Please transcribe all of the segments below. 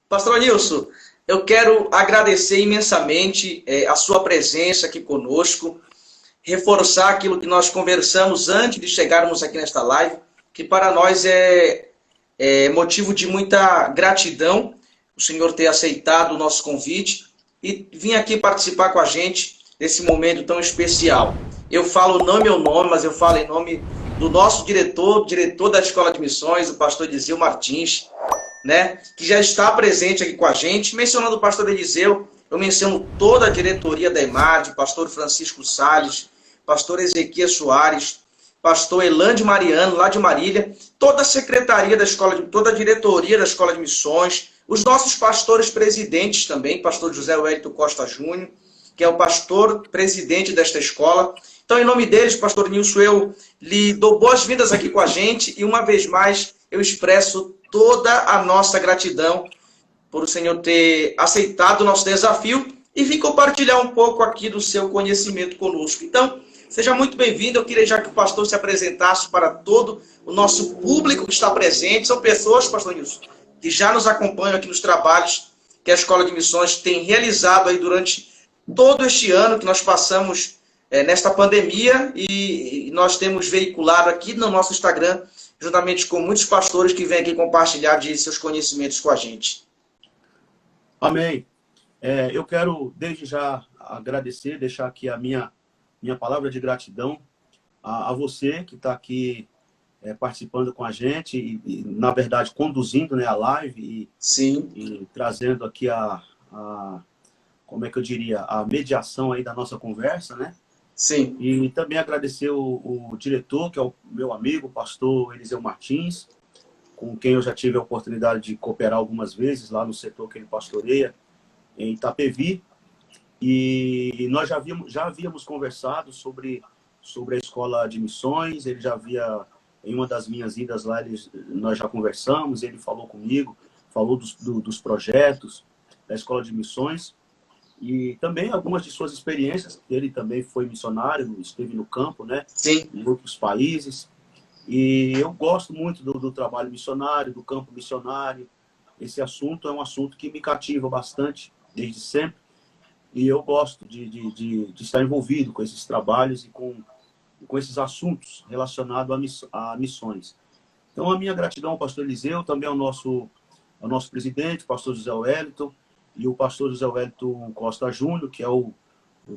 Pastor Nilson, eu quero agradecer imensamente a sua presença aqui conosco, reforçar aquilo que nós conversamos antes de chegarmos aqui nesta live, que para nós é motivo de muita gratidão o Senhor ter aceitado o nosso convite e vir aqui participar com a gente nesse momento tão especial. Eu falo não meu nome, mas eu falo em nome do nosso diretor da Escola de Missões, o pastor Eliseu Martins, né, que já está presente aqui com a gente. Mencionando o pastor Eliseu, eu menciono toda a diretoria da EMAD, pastor Francisco Salles, pastor Ezequiel Soares, pastor Elande Mariano, lá de Marília, toda a secretaria da escola, toda a diretoria da Escola de Missões, os nossos pastores presidentes também, pastor José Wellington Costa Júnior, que é o pastor presidente desta escola. Então, em nome deles, pastor Nilson, eu lhe dou boas-vindas aqui com a gente e, uma vez mais, eu expresso toda a nossa gratidão por o Senhor ter aceitado o nosso desafio e vir compartilhar um pouco aqui do seu conhecimento conosco. Então, seja muito bem-vindo. Eu queria já que o pastor se apresentasse para todo o nosso público que está presente. São pessoas, pastor Nilson, que já nos acompanham aqui nos trabalhos que a Escola de Missões tem realizado aí durante todo este ano que nós passamos nesta pandemia, e nós temos veiculado aqui no nosso Instagram, juntamente com muitos pastores que vêm aqui compartilhar de seus conhecimentos com a gente. Amém. Eu quero, desde já, agradecer, deixar aqui a minha palavra de gratidão a você que está aqui participando com a gente e, na verdade, conduzindo, né, a live Sim. E trazendo aqui como é que eu diria, a mediação aí da nossa conversa, né? Sim. E também agradecer o diretor, que é o meu amigo, o pastor Eliseu Martins, com quem eu já tive a oportunidade de cooperar algumas vezes lá no setor que ele pastoreia, em Itapevi. E nós já havíamos conversado sobre a Escola de Missões. Ele já havia, em uma das minhas idas lá, nós já conversamos, ele falou comigo, falou dos projetos da Escola de Missões. E também algumas de suas experiências. Ele também foi missionário, esteve no campo, né? Sim. Em outros países. E eu gosto muito do trabalho missionário, do campo missionário. Esse assunto é um assunto que me cativa bastante, desde sempre. E eu gosto de estar envolvido com esses trabalhos e com esses assuntos relacionados a missões. Então, a minha gratidão ao pastor Eliseu, também ao nosso presidente, o pastor José Wellington, e o pastor José Wellington Costa Júnior, que é o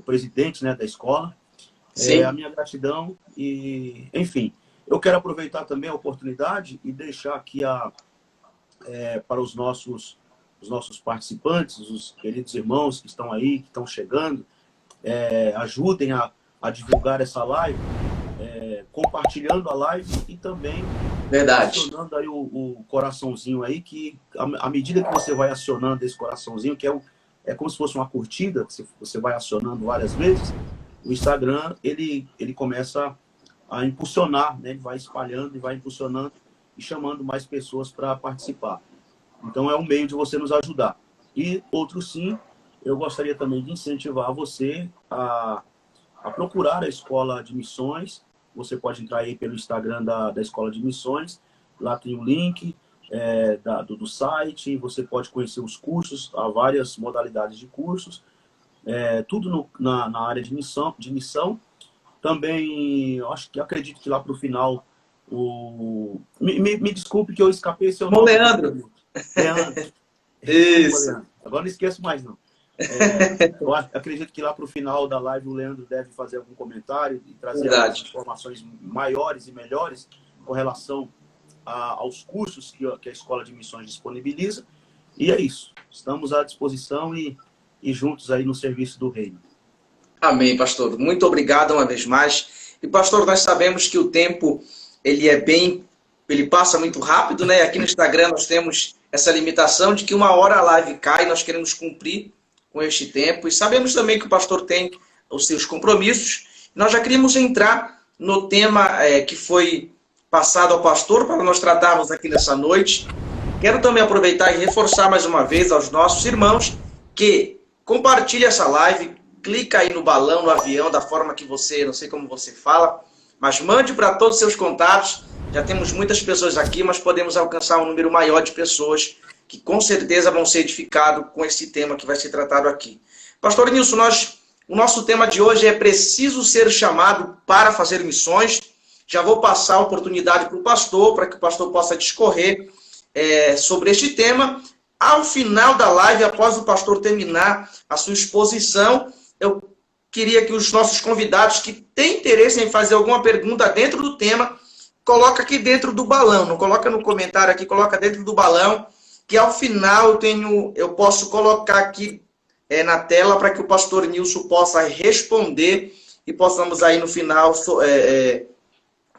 presidente, né, da escola. Sim. A minha gratidão e, enfim, eu quero aproveitar também a oportunidade e deixar aqui para os nossos participantes, os queridos irmãos que estão aí, que estão chegando, ajudem a divulgar essa live, compartilhando a live e também acionando aí o coraçãozinho aí, que à medida que você vai acionando esse coraçãozinho, que é como se fosse uma curtida, que você vai acionando várias vezes, o Instagram, ele começa a impulsionar, né? Ele vai espalhando e vai impulsionando e chamando mais pessoas para participar. Então, é um meio de você nos ajudar. E, outro sim, eu gostaria também de incentivar você a procurar a Escola de Missões. Você pode entrar aí pelo Instagram da Escola de Missões. Lá tem o link do site. Você pode conhecer os cursos, há várias modalidades de cursos. Tudo na área de missão. Também, eu acredito que lá para o final... Me desculpe que eu escapei seu nome. Leandro. Isso. Leandro. Agora não esqueço mais, não. Eu acredito que lá para o final da live o Leandro deve fazer algum comentário e trazer informações maiores e melhores com relação aos cursos que a Escola de Missões disponibiliza. E é isso. Estamos à disposição e juntos aí no serviço do Reino. Amém, pastor. Muito obrigado uma vez mais. E, pastor, nós sabemos que o tempo ele passa muito rápido, né? Aqui no Instagram nós temos essa limitação de que 1 hora a live cai, nós queremos cumprir com este tempo. E sabemos também que o pastor tem os seus compromissos. Nós já queríamos entrar no tema que foi passado ao pastor para nós tratarmos aqui nessa noite. Quero também aproveitar e reforçar mais uma vez aos nossos irmãos que compartilhe essa live, clica aí no balão, no avião, da forma que você, não sei como você fala, mas mande para todos os seus contatos. Já temos muitas pessoas aqui, mas podemos alcançar um número maior de pessoas que com certeza vão ser edificados com esse tema que vai ser tratado aqui. Pastor Nilson, o nosso tema de hoje é preciso ser chamado para fazer missões. Já vou passar a oportunidade para o pastor, para que o pastor possa discorrer sobre este tema. Ao final da live, após o pastor terminar a sua exposição, eu queria que os nossos convidados que têm interesse em fazer alguma pergunta dentro do tema, coloca aqui dentro do balão, não coloca no comentário aqui, coloca dentro do balão, que ao final eu posso colocar aqui na tela para que o pastor Nilson possa responder e possamos aí no final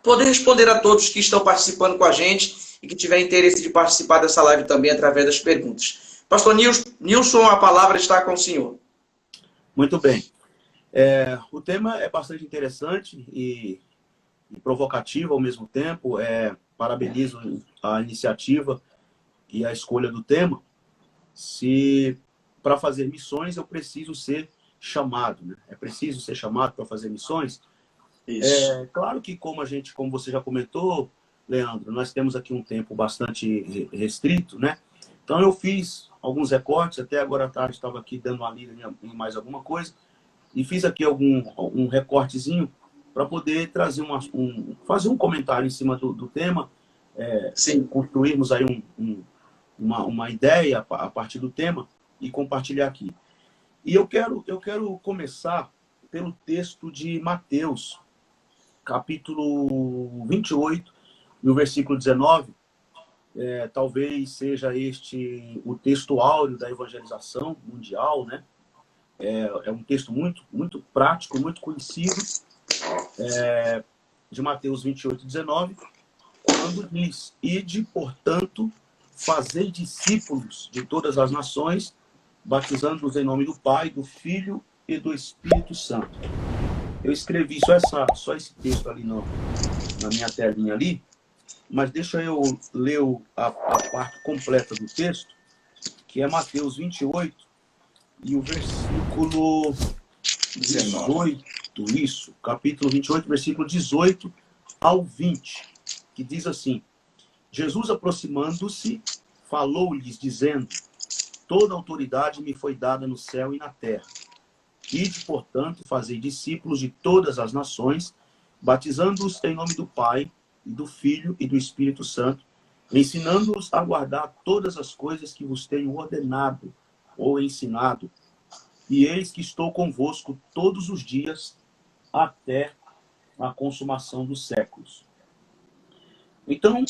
poder responder a todos que estão participando com a gente e que tiver interesse de participar dessa live também através das perguntas. Pastor Nilson, a palavra está com o senhor. Muito bem. O tema é bastante interessante e provocativo ao mesmo tempo. Parabenizo a iniciativa e a escolha do tema. Se para fazer missões eu preciso ser chamado, né? É preciso ser chamado para fazer missões. Isso. Claro que como você já comentou, Leandro, nós temos aqui um tempo bastante restrito, né? Então eu fiz alguns recortes, até agora à tarde estava aqui dando uma lida em mais alguma coisa, e fiz aqui um recortezinho para poder trazer fazer um comentário em cima do tema, construirmos aí uma ideia a partir do tema e compartilhar aqui. E eu quero começar pelo texto de Mateus, capítulo 28, no versículo 19. Talvez seja este o texto áureo da evangelização mundial, né? É um texto muito, muito prático, muito conhecido, de Mateus 28, 19, quando diz: ide, portanto, fazei discípulos de todas as nações, batizando-os em nome do Pai, do Filho e do Espírito Santo. Eu escrevi só esse texto ali na minha telinha ali, mas deixa eu ler a parte completa do texto, que é Mateus 28, e o versículo 18, isso, capítulo 28, versículo 18 ao 20, que diz assim: Jesus, aproximando-se, falou-lhes, dizendo: toda autoridade me foi dada no céu e na terra. Ide, portanto, fazei discípulos de todas as nações, batizando-os em nome do Pai, e do Filho e do Espírito Santo, ensinando-os a guardar todas as coisas que vos tenho ordenado ou ensinado. E eis que estou convosco todos os dias até a consumação dos séculos. Então,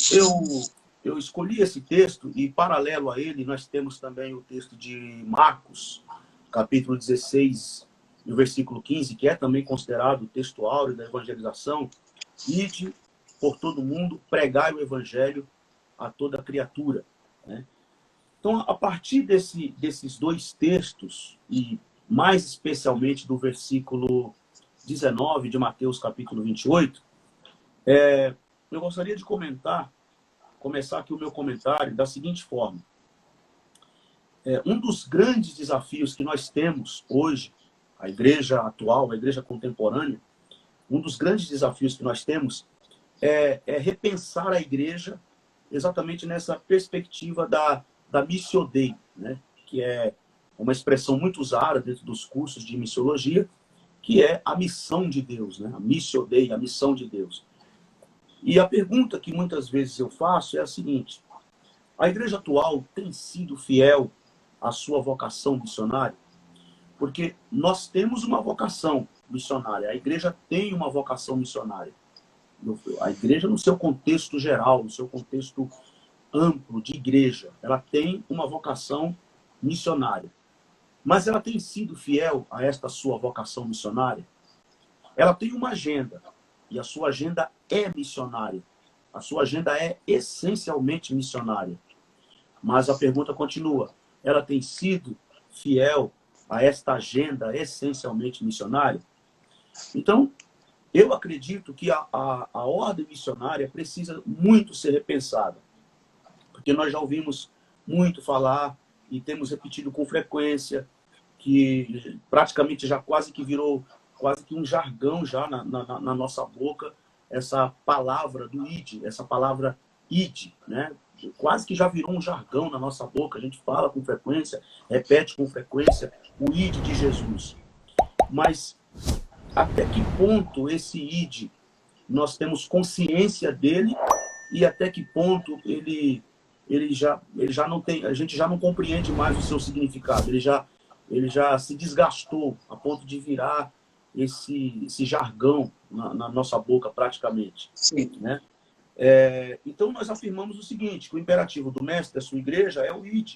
eu escolhi esse texto e, paralelo a ele, nós temos também o texto de Marcos, capítulo 16, no versículo 15, que é também considerado o texto áureo da evangelização. Ide por todo mundo, pregai o evangelho a toda criatura, né? Então, a partir desses dois textos, e mais especialmente do versículo 19 de Mateus, capítulo 28, eu gostaria de começar aqui o meu comentário da seguinte forma. Um dos grandes desafios que nós temos hoje, a igreja atual, a igreja contemporânea, um dos grandes desafios que nós temos é repensar a igreja exatamente nessa perspectiva da Missio Dei, né? Que é uma expressão muito usada dentro dos cursos de missiologia, que é a missão de Deus, né? A Missio Dei, a missão de Deus. E a pergunta que muitas vezes eu faço é a seguinte: a igreja atual tem sido fiel à sua vocação missionária? Porque nós temos uma vocação missionária, a igreja tem uma vocação missionária. A igreja, no seu contexto geral, no seu contexto amplo de igreja, ela tem uma vocação missionária. Mas ela tem sido fiel a esta sua vocação missionária? Ela tem uma agenda, e a sua agenda é missionária. A sua agenda é essencialmente missionária. Mas a pergunta continua: ela tem sido fiel a esta agenda essencialmente missionária? Então, eu acredito que a ordem missionária precisa muito ser repensada. Porque nós já ouvimos muito falar e temos repetido com frequência, que praticamente já quase que virou quase que um jargão já na nossa boca, essa palavra do id, essa palavra id, né? quase que já virou um jargão na nossa boca. A gente fala com frequência, repete com frequência o id de Jesus. Mas até que ponto esse id nós temos consciência dele e até que ponto ele já não tem, a gente já não compreende mais o seu significado. Ele já se desgastou a ponto de virar esse jargão na nossa boca praticamente. Sim. Né? Então nós afirmamos o seguinte, que o imperativo do mestre da sua igreja é o id.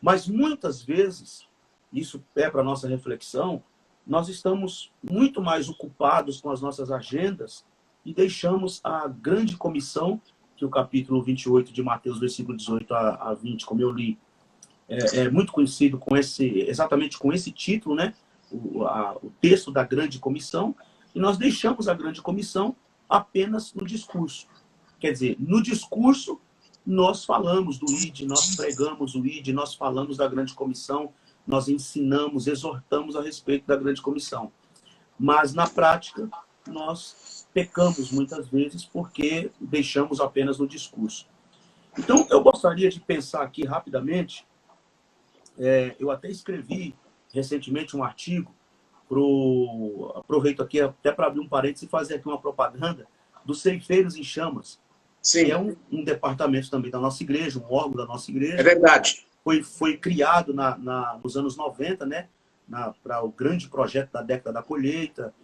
Mas muitas vezes, isso é para a nossa reflexão, nós estamos muito mais ocupados com as nossas agendas e deixamos a grande comissão, que o capítulo 28 de Mateus, versículo 18 a 20, como eu li, é muito conhecido com exatamente com esse título, né? O texto da grande comissão, e nós deixamos a grande comissão apenas no discurso. Quer dizer, no discurso, nós falamos do id, nós pregamos o id, nós falamos da grande comissão, nós ensinamos, exortamos a respeito da grande comissão. Mas, na prática, nós pecamos muitas vezes porque deixamos apenas no discurso. Então, eu gostaria de pensar aqui rapidamente, eu até escrevi recentemente um artigo, aproveito aqui até para abrir um parênteses e fazer aqui uma propaganda, dos Ceifeiros em Chamas, Sim. que é um departamento também da nossa igreja, um órgão da nossa igreja. É verdade. Foi criado nos anos 90, né, para o grande projeto da década da colheita,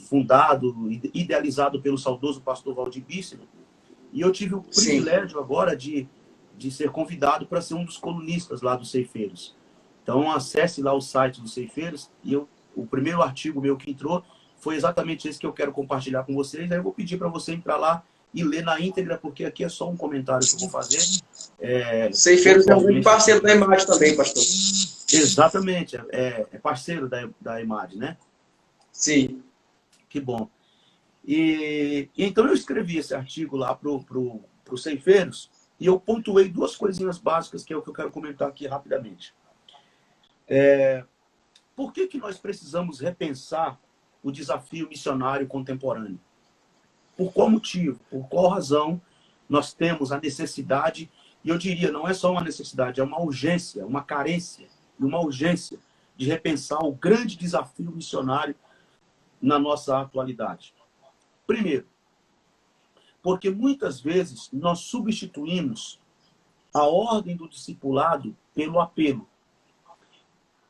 fundado, idealizado pelo saudoso pastor Valdir Bíssimo. E eu tive o privilégio agora de ser convidado para ser um dos colunistas lá dos Ceifeiros. Então, acesse lá o site dos Ceifeiros e o primeiro artigo meu que entrou foi exatamente esse que eu quero compartilhar com vocês. Aí eu vou pedir para você entrar lá e ler na íntegra, porque aqui é só um comentário que eu vou fazer. Ceifeiros é um parceiro da Imagem também, pastor. Exatamente, é parceiro da Imagem, né? Sim. Que bom. E então eu escrevi esse artigo lá para os Ceifeiros e eu pontuei duas coisinhas básicas que é o que eu quero comentar aqui rapidamente. Por que nós precisamos repensar o desafio missionário contemporâneo? Por qual motivo, por qual razão nós temos a necessidade, e eu diria, não é só uma necessidade, é uma urgência, uma carência e uma urgência de repensar o grande desafio missionário na nossa atualidade. Primeiro, porque muitas vezes nós substituímos a ordem do discipulado pelo apelo.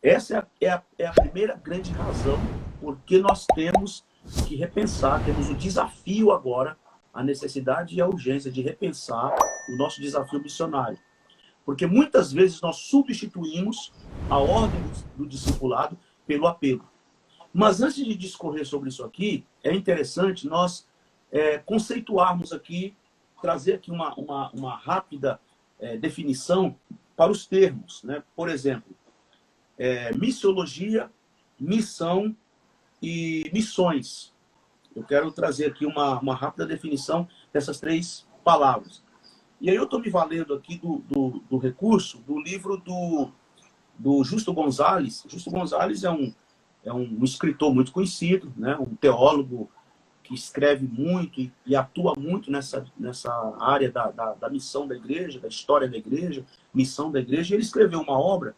Essa é a primeira grande razão porque nós temos que repensar, temos o desafio agora, a necessidade e a urgência de repensar o nosso desafio missionário. Porque muitas vezes nós substituímos a ordem do discipulado pelo apelo. Mas antes de discorrer sobre isso aqui, é interessante nós conceituarmos aqui, trazer aqui uma rápida definição para os termos. Né? Por exemplo, missiologia, missão e missões. Eu quero trazer aqui uma rápida definição dessas três palavras. E aí eu estou me valendo aqui do recurso do livro do Justo Gonzalez. Justo Gonzalez é um escritor muito conhecido, né? Um teólogo que escreve muito e atua muito nessa área da missão da igreja, da história da igreja, missão da igreja. E ele escreveu uma obra.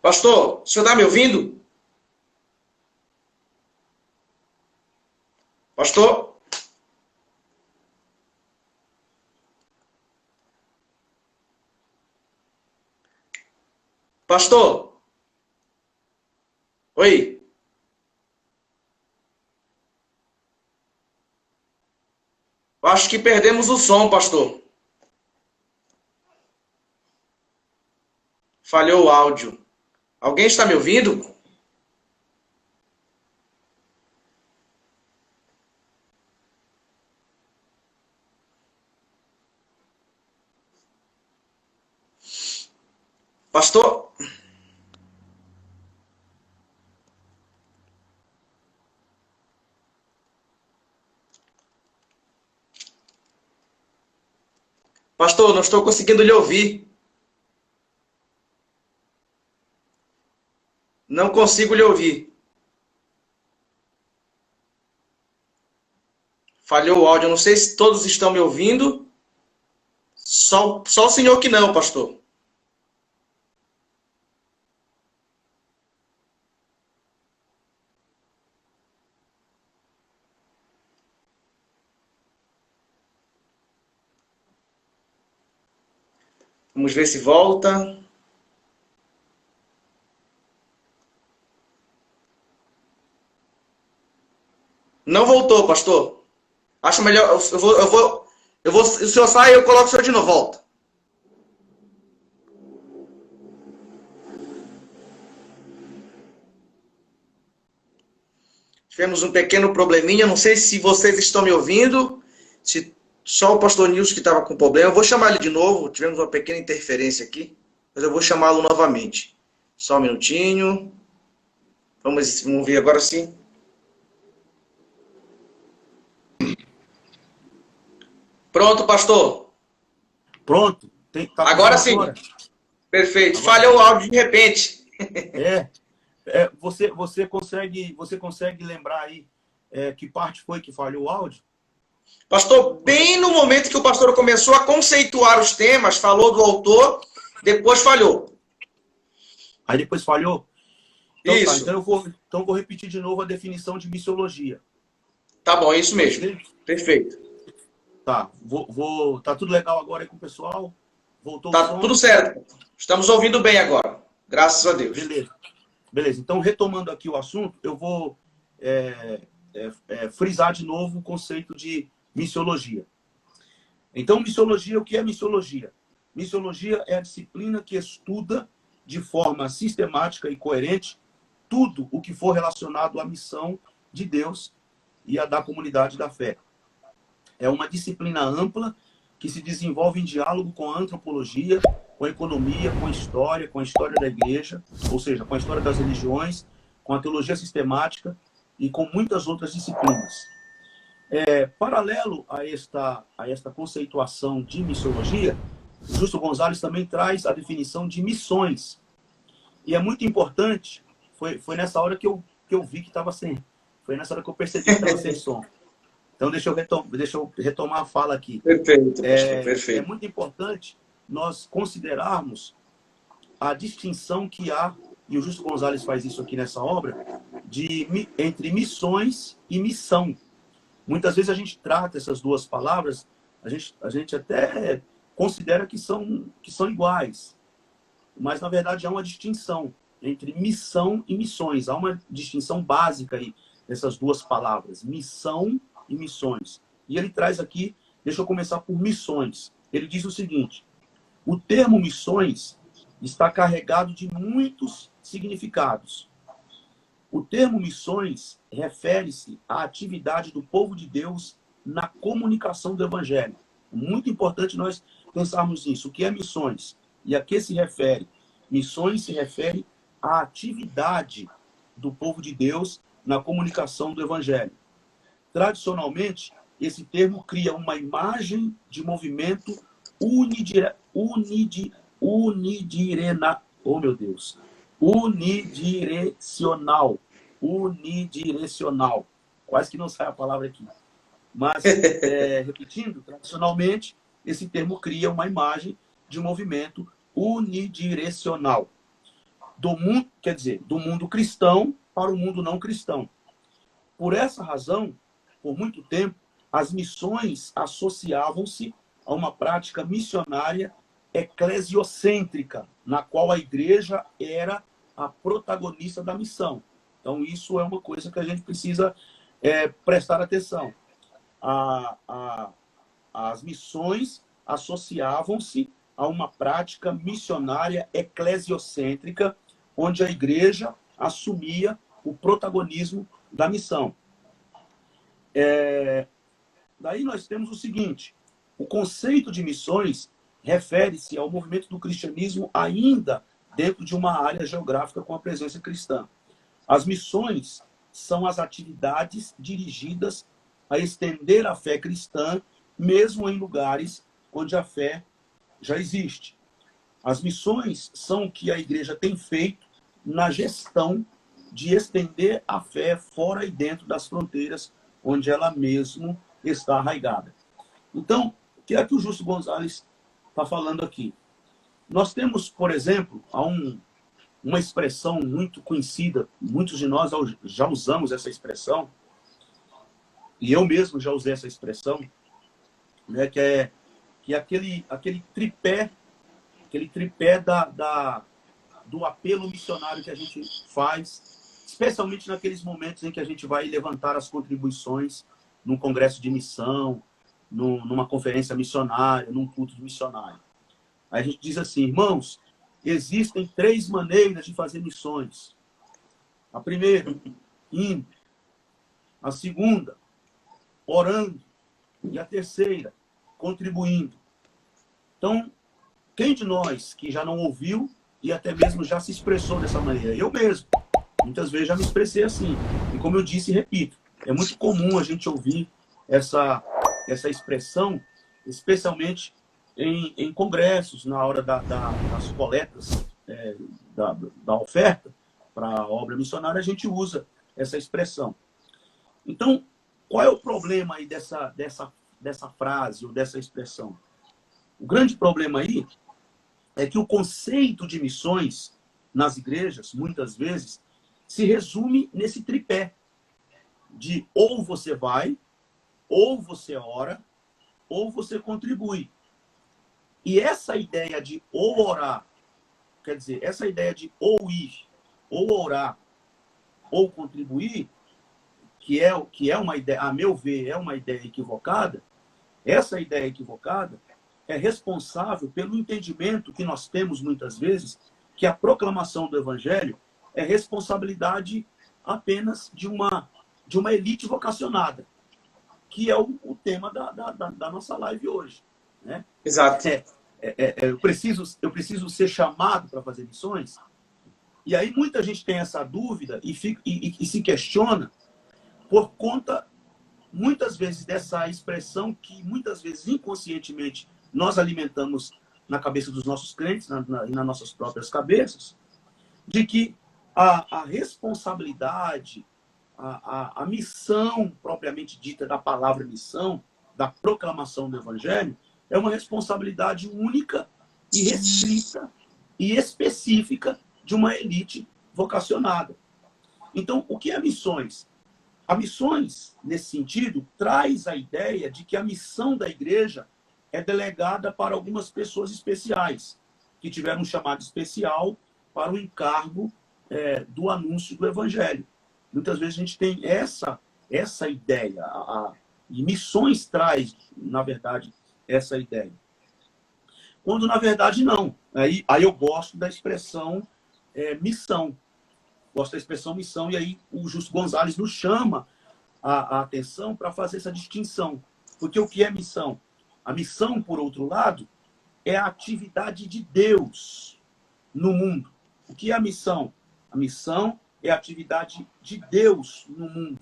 Pastor, o senhor está me ouvindo? Pastor? Pastor? Oi? Eu acho que perdemos o som, pastor. Falhou o áudio. Alguém está me ouvindo? Pastor, pastor, não estou conseguindo lhe ouvir. Não consigo lhe ouvir. Falhou o áudio. Eu não sei se todos estão me ouvindo. Só o senhor que não, pastor. Vamos ver se volta. Não voltou, pastor. Acho melhor. O senhor sai e eu coloco o senhor de novo. Volta. Tivemos um pequeno probleminha. Não sei se vocês estão me ouvindo. Se só o pastor Nilson que estava com problema. Eu vou chamar ele de novo. Tivemos uma pequena interferência aqui. Mas eu vou chamá-lo novamente. Só um minutinho. Vamos ver agora sim. Pronto, pastor. Pronto. Agora sim. Agora? Perfeito. Agora... Falhou o áudio de repente. Você consegue lembrar aí que parte foi que falhou o áudio? Pastor, bem no momento que o pastor começou a conceituar os temas, falou do autor, depois falhou. Aí depois falhou? Então, isso. Tá, então eu vou repetir de novo a definição de missiologia. Tá bom, é isso mesmo. Perfeito. Tá, tá tudo legal agora aí com o pessoal? Voltou tá tudo certo. Estamos ouvindo bem agora. Graças a Deus. Beleza. Então, retomando aqui o assunto, eu vou frisar de novo o conceito de missiologia. Então, missiologia, o que é missiologia? Missiologia é a disciplina que estuda de forma sistemática e coerente tudo o que for relacionado à missão de Deus e à da comunidade da fé. É uma disciplina ampla que se desenvolve em diálogo com a antropologia, com a economia, com a história da igreja, ou seja, com a história das religiões, com a teologia sistemática e com muitas outras disciplinas. Paralelo a esta conceituação de missiologia, Justo Gonzalez também traz a definição de missões. E é muito importante, foi nessa hora que eu vi que estava sem, foi nessa hora que eu percebi que estava sem som. Então, deixa eu retomar a fala aqui. Perfeito, pastor, perfeito. É muito importante nós considerarmos a distinção que há, e o Justo Gonzalez faz isso aqui nessa obra, entre missões e missão. Muitas vezes a gente trata essas duas palavras, a gente até considera que são iguais. Mas, na verdade, há uma distinção entre missão e missões. Há uma distinção básica aí dessas duas palavras, missão e missões. E ele traz aqui, deixa eu começar por missões. Ele diz o seguinte: o termo missões está carregado de muitos significados. O termo missões refere-se à atividade do povo de Deus na comunicação do evangelho. Muito importante nós pensarmos nisso. O que é missões? E a que se refere? Missões se refere à atividade do povo de Deus na comunicação do evangelho. Tradicionalmente, esse termo cria uma imagem de movimento unidirecional. Quase que não sai a palavra aqui. Mas, repetindo, tradicionalmente, esse termo cria uma imagem de movimento unidirecional. Do mundo cristão para o mundo não cristão. Por essa razão, por muito tempo, as missões associavam-se a uma prática missionária eclesiocêntrica, na qual a igreja era a protagonista da missão. Então, isso é uma coisa que a gente precisa prestar atenção. As missões associavam-se a uma prática missionária eclesiocêntrica, onde a igreja assumia o protagonismo da missão. Daí nós temos o seguinte: o conceito de missões refere-se ao movimento do cristianismo ainda dentro de uma área geográfica com a presença cristã. As missões são as atividades dirigidas a estender a fé cristã, mesmo em lugares onde a fé já existe. As missões são o que a igreja tem feito na gestão de estender a fé fora e dentro das fronteiras onde ela mesmo está arraigada. Então, o que é que o Justo Gonzalez está falando aqui? Nós temos, por exemplo, uma expressão muito conhecida, muitos de nós já usamos essa expressão, e eu mesmo já usei essa expressão, né, que é aquele tripé do apelo missionário que a gente faz, especialmente naqueles momentos em que a gente vai levantar as contribuições num congresso de missão, numa conferência missionária, num culto de missionário. Aí a gente diz assim: irmãos, existem 3 maneiras de fazer missões. A primeira, indo. A segunda, orando. E a terceira, contribuindo. Então, quem de nós que já não ouviu e até mesmo já se expressou dessa maneira? Eu mesmo. Muitas vezes já me expressei assim. E como eu disse e repito, é muito comum a gente ouvir essa expressão, especialmente em congressos, na hora das coletas da oferta para a obra missionária, a gente usa essa expressão. Então, qual é o problema aí dessa frase ou dessa expressão? O grande problema aí é que o conceito de missões nas igrejas, muitas vezes, se resume nesse tripé de ou você vai, ou você ora, ou você contribui. E essa ideia de ou orar, quer dizer, essa ideia de ou ir, ou orar, ou contribuir, que é uma ideia, a meu ver, é uma ideia equivocada, essa ideia equivocada é responsável pelo entendimento que nós temos muitas vezes que a proclamação do evangelho é responsabilidade apenas de uma elite vocacionada, que é o tema da nossa live hoje, né? Exato. Eu preciso ser chamado para fazer missões? E aí muita gente tem essa dúvida e se questiona por conta, muitas vezes, dessa expressão que, muitas vezes, inconscientemente, nós alimentamos na cabeça dos nossos crentes e nas nossas próprias cabeças, de que a responsabilidade, a missão propriamente dita da palavra missão, da proclamação do evangelho, é uma responsabilidade única e restrita e específica de uma elite vocacionada. Então, o que é missões? A missões, nesse sentido, traz a ideia de que a missão da igreja é delegada para algumas pessoas especiais, que tiveram um chamado especial para o encargo do anúncio do evangelho. Muitas vezes a gente tem essa ideia. E missões traz, na verdade, essa ideia. Quando, na verdade, não. Aí eu gosto da expressão missão. Gosto da expressão missão, e aí o Justo Gonzalez nos chama a atenção para fazer essa distinção. Porque o que é missão? A missão, por outro lado, é a atividade de Deus no mundo. O que é a missão? A missão é a atividade de Deus no mundo.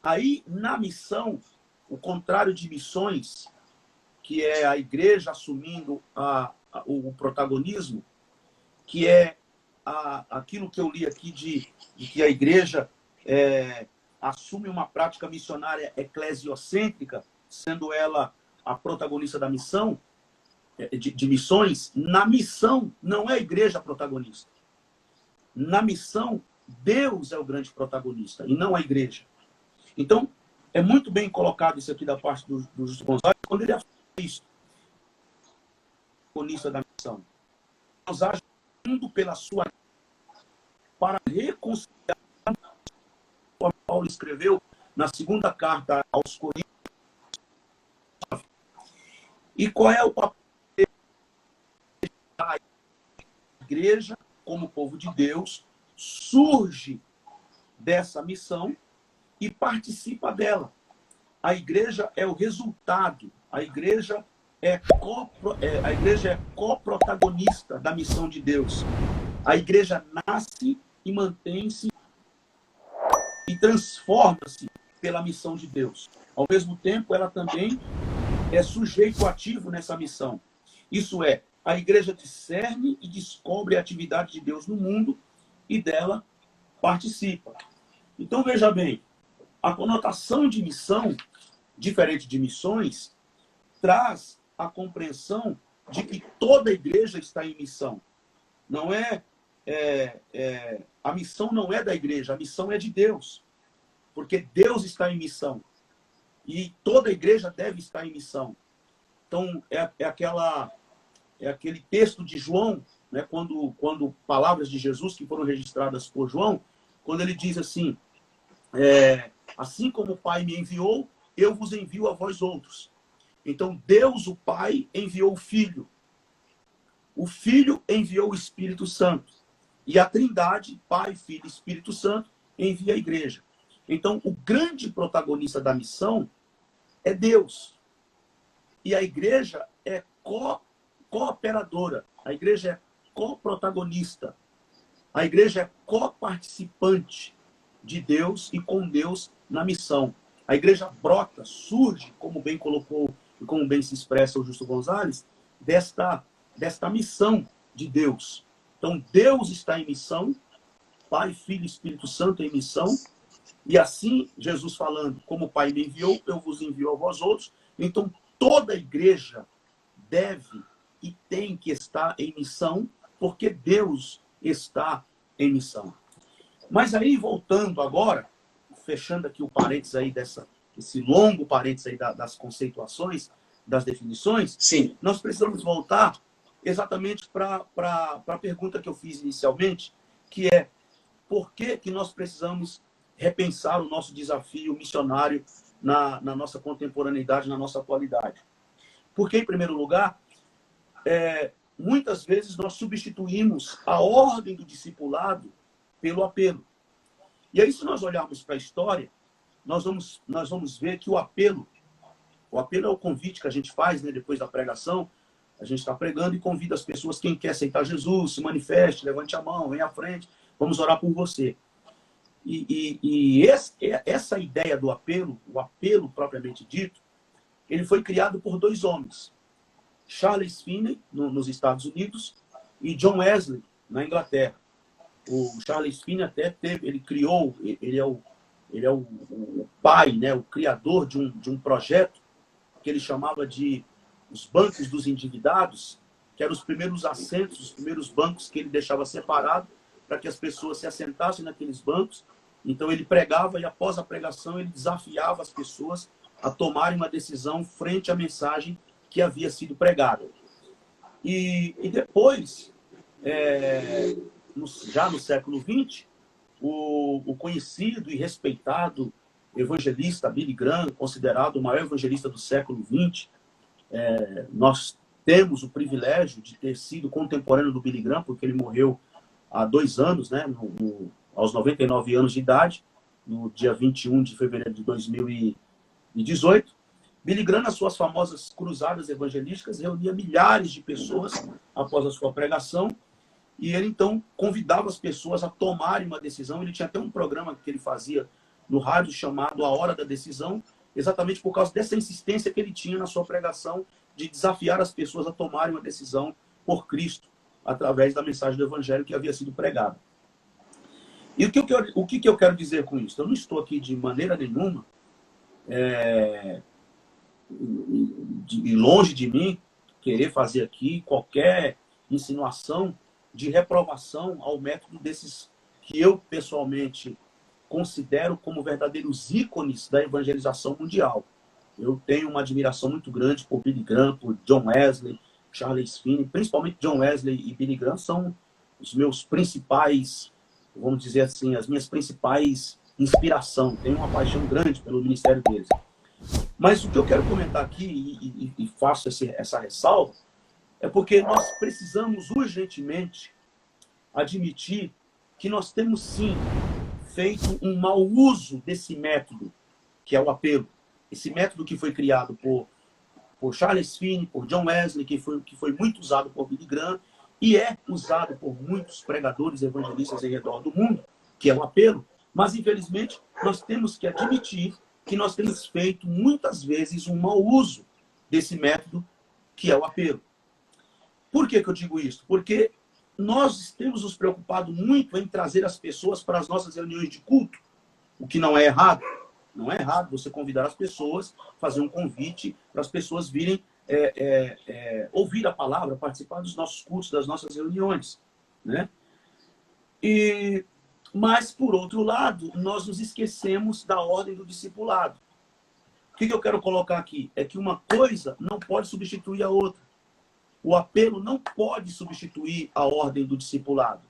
Aí, na missão, o contrário de missões, que é a igreja assumindo o protagonismo, que é aquilo que eu li aqui de que a igreja assume uma prática missionária eclesiocêntrica, sendo ela a protagonista da missão, de missões. Na missão, não é a igreja a protagonista. Na missão, Deus é o grande protagonista, e não a igreja. Então, é muito bem colocado isso aqui da parte do Justo Gonzalez, quando ele afirma isso. Protagonista da missão. Deus age pela sua para reconciliar, como Paulo escreveu na segunda carta aos Coríntios. E qual é o papel da igreja como povo de Deus? Surge dessa missão e participa dela. A igreja é o resultado, a igreja a igreja é coprotagonista da missão de Deus. A igreja nasce e mantém-se e transforma-se pela missão de Deus. Ao mesmo tempo, ela também é sujeito ativo nessa missão. Isso é, a igreja discerne e descobre a atividade de Deus no mundo e dela participa. Então, veja bem, a conotação de missão, diferente de missões, traz a compreensão de que toda a igreja está em missão. Não a missão não é da igreja, a missão é de Deus. Porque Deus está em missão. E toda a igreja deve estar em missão. Então, é aquele texto de João, né, quando palavras de Jesus que foram registradas por João, quando ele diz assim, assim como o Pai me enviou, eu vos envio a vós outros. Então, Deus, o Pai, enviou o Filho. O Filho enviou o Espírito Santo. E a Trindade, Pai, Filho e Espírito Santo, envia a igreja. Então, o grande protagonista da missão é Deus. E a igreja é cooperadora. A igreja é coprotagonista. A igreja é coparticipante de Deus e com Deus na missão. A igreja brota, surge, como bem colocou e como bem se expressa o Justo Gonzalez, desta missão de Deus. Então, Deus está em missão, Pai, Filho e Espírito Santo em missão, e assim, Jesus falando, como o Pai me enviou, eu vos envio a vós outros. Então, toda a igreja deve e tem que estar em missão, porque Deus está em missão. Mas aí, voltando agora, fechando aqui o parênteses aí esse longo parênteses aí das conceituações, das definições, sim, nós precisamos voltar exatamente para a pergunta que eu fiz inicialmente, que é por que nós precisamos repensar o nosso desafio missionário na nossa contemporaneidade, na nossa atualidade. Porque, em primeiro lugar, muitas vezes nós substituímos a ordem do discipulado pelo apelo. E aí, se nós olharmos para a história, nós vamos ver que o apelo é o convite que a gente faz, né, depois da pregação. A gente está pregando e convida as pessoas, quem quer aceitar Jesus, se manifeste, levante a mão, venha à frente, vamos orar por você. Essa ideia do apelo, o apelo propriamente dito, ele foi criado por dois homens. Charles Finney, nos Estados Unidos, e John Wesley, na Inglaterra. O Charles Finney até ele criou, ele é o pai, né, o criador de um projeto que ele chamava de os bancos dos endividados, que eram os primeiros assentos, os primeiros bancos que ele deixava separado para que as pessoas se assentassem naqueles bancos. Então ele pregava e após a pregação ele desafiava as pessoas a tomarem uma decisão frente à mensagem que havia sido pregada. E depois, já no século XX, o conhecido e respeitado evangelista Billy Graham, considerado o maior evangelista do século XX, nós temos o privilégio de ter sido contemporâneo do Billy Graham, porque ele morreu há 2 anos, né, aos 99 anos de idade, no dia 21 de fevereiro de 2018. Billy Graham, nas suas famosas cruzadas evangelísticas, reunia milhares de pessoas após a sua pregação, e ele, então, convidava as pessoas a tomarem uma decisão. Ele tinha até um programa que ele fazia no rádio chamado A Hora da Decisão, exatamente por causa dessa insistência que ele tinha na sua pregação de desafiar as pessoas a tomarem uma decisão por Cristo, através da mensagem do Evangelho que havia sido pregada. E o que eu quero dizer com isso? Eu não estou aqui de maneira nenhuma, longe de mim, querer fazer aqui qualquer insinuação de reprovação ao método desses que eu, pessoalmente, considero como verdadeiros ícones da evangelização mundial. Eu tenho uma admiração muito grande por Billy Graham, por John Wesley, Charles Finney, principalmente John Wesley e Billy Graham são os meus principais, vamos dizer assim, as minhas principais inspirações. Tenho uma paixão grande pelo ministério deles. Mas o que eu quero comentar aqui, e faço essa ressalva, é porque nós precisamos urgentemente admitir que nós temos sim feito um mau uso desse método, que é o apelo. Esse método que foi criado por por Charles Finney, por John Wesley, que foi muito usado por Billy Graham e é usado por muitos pregadores evangelistas em redor do mundo, que é o apelo. Mas, infelizmente, nós temos que admitir que nós temos feito muitas vezes um mau uso desse método, que é o apelo. Por que eu digo isso? Porque nós temos nos preocupado muito em trazer as pessoas para as nossas reuniões de culto, o que não é errado. Não é errado você convidar as pessoas, fazer um convite para as pessoas virem ouvir a palavra, participar dos nossos cultos, das nossas reuniões, né? Mas, por outro lado, nós nos esquecemos da ordem do discipulado. O que eu quero colocar aqui? É que uma coisa não pode substituir a outra. O apelo não pode substituir a ordem do discipulado.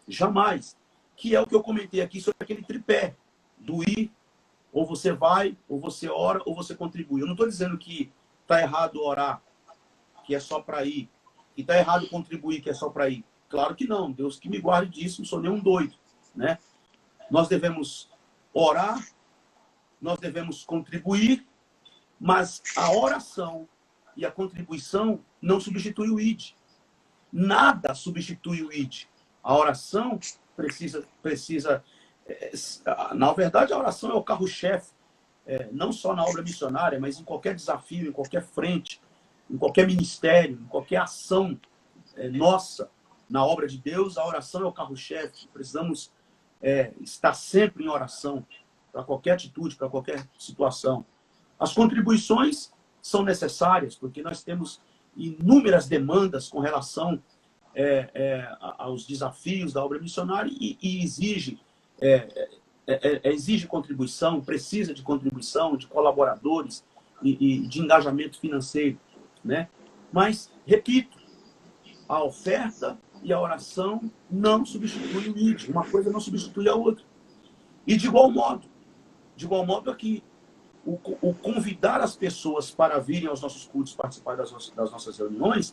Jamais. Que é o que eu comentei aqui sobre aquele tripé do ir, ou você vai, ou você ora, ou você contribui. Eu não estou dizendo que está errado orar, que é só para ir, e está errado contribuir, que é só para ir. Claro que não. Deus que me guarde disso, não sou nenhum doido, né? Nós devemos orar, nós devemos contribuir, mas a oração e a contribuição não substitui o ID. Nada substitui o ID. A oração precisa na verdade, a oração é o carro-chefe, não só na obra missionária, mas em qualquer desafio, em qualquer frente, em qualquer ministério, em qualquer ação nossa na obra de Deus. A oração é o carro-chefe. Precisamos estar sempre em oração para qualquer atitude, para qualquer situação. As contribuições são necessárias, porque nós temos inúmeras demandas com relação aos desafios da obra missionária e exige contribuição, precisa de contribuição, de colaboradores e de engajamento financeiro, né? Mas, repito, a oferta e a oração não substituem o ID. Uma coisa não substitui a outra. E de igual modo aqui, o convidar as pessoas para virem aos nossos cultos, participar das nossas reuniões,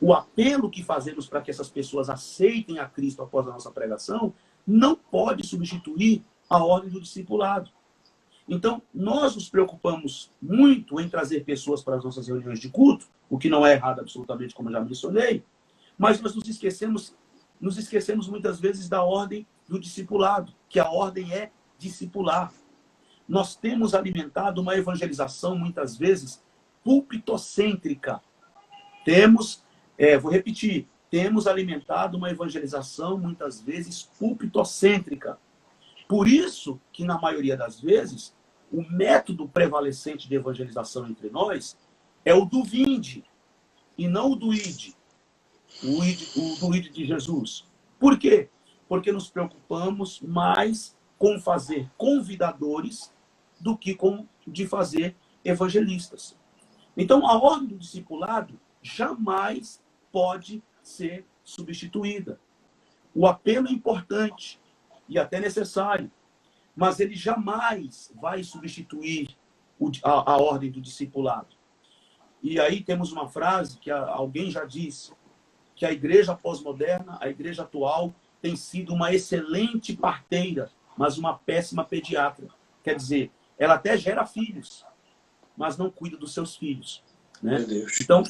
o apelo que fazemos para que essas pessoas aceitem a Cristo após a nossa pregação, não pode substituir a ordem do discipulado. Então, nós nos preocupamos muito em trazer pessoas para as nossas reuniões de culto, o que não é errado absolutamente, como eu já mencionei, mas nós nos esquecemos muitas vezes da ordem do discipulado, que a ordem é discipular. Nós temos alimentado uma evangelização, muitas vezes, púlpitocêntrica. Vou repetir, temos alimentado uma evangelização, muitas vezes, púlpitocêntrica. Por isso que, na maioria das vezes, o método prevalecente de evangelização entre nós é o do vinde, e não o do ide. O do ide de Jesus. Por quê? Porque nos preocupamos mais com fazer convidadores do que de fazer evangelistas. Então, a ordem do discipulado jamais pode ser substituída. O apelo é importante e até necessário, mas ele jamais vai substituir a ordem do discipulado. E aí temos uma frase que alguém já disse, que a igreja pós-moderna, a igreja atual, tem sido uma excelente parteira, mas uma péssima pediatra. Quer dizer, ela até gera filhos, mas não cuida dos seus filhos, né? Meu Deus. Então,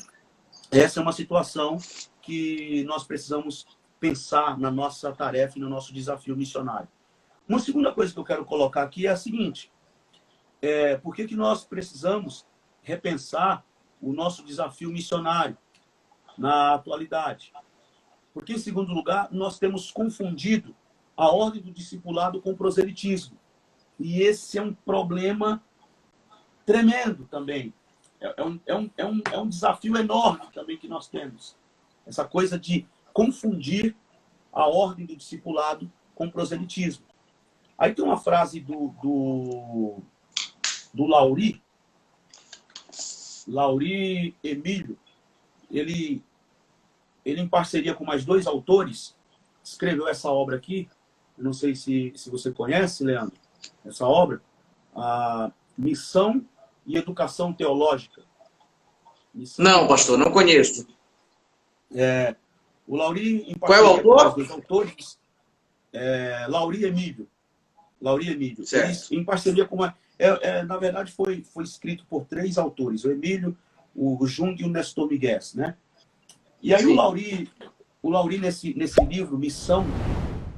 essa é uma situação que nós precisamos pensar na nossa tarefa e no nosso desafio missionário. Uma segunda coisa que eu quero colocar aqui é a seguinte: por que nós precisamos repensar o nosso desafio missionário na atualidade? Porque, em segundo lugar, nós temos confundido a ordem do discipulado com o proselitismo. E esse é um problema tremendo também. É um desafio enorme também que nós temos. Essa coisa de confundir a ordem do discipulado com o proselitismo. Aí tem uma frase do Lauri Emílio. Ele, em parceria com mais 2 autores, escreveu essa obra aqui. Eu não sei se você conhece, Leandro, essa obra. A Missão e Educação Teológica. Não, pastor, não conheço. O Lauri, em Qual é o autor? Com 2 autores, Lauri Emílio. Certo. Eles, em parceria com na verdade, foi escrito por 3 autores. O Emílio, o Jung e o Nestor Miguel, né? E aí o Laury nesse livro, Missão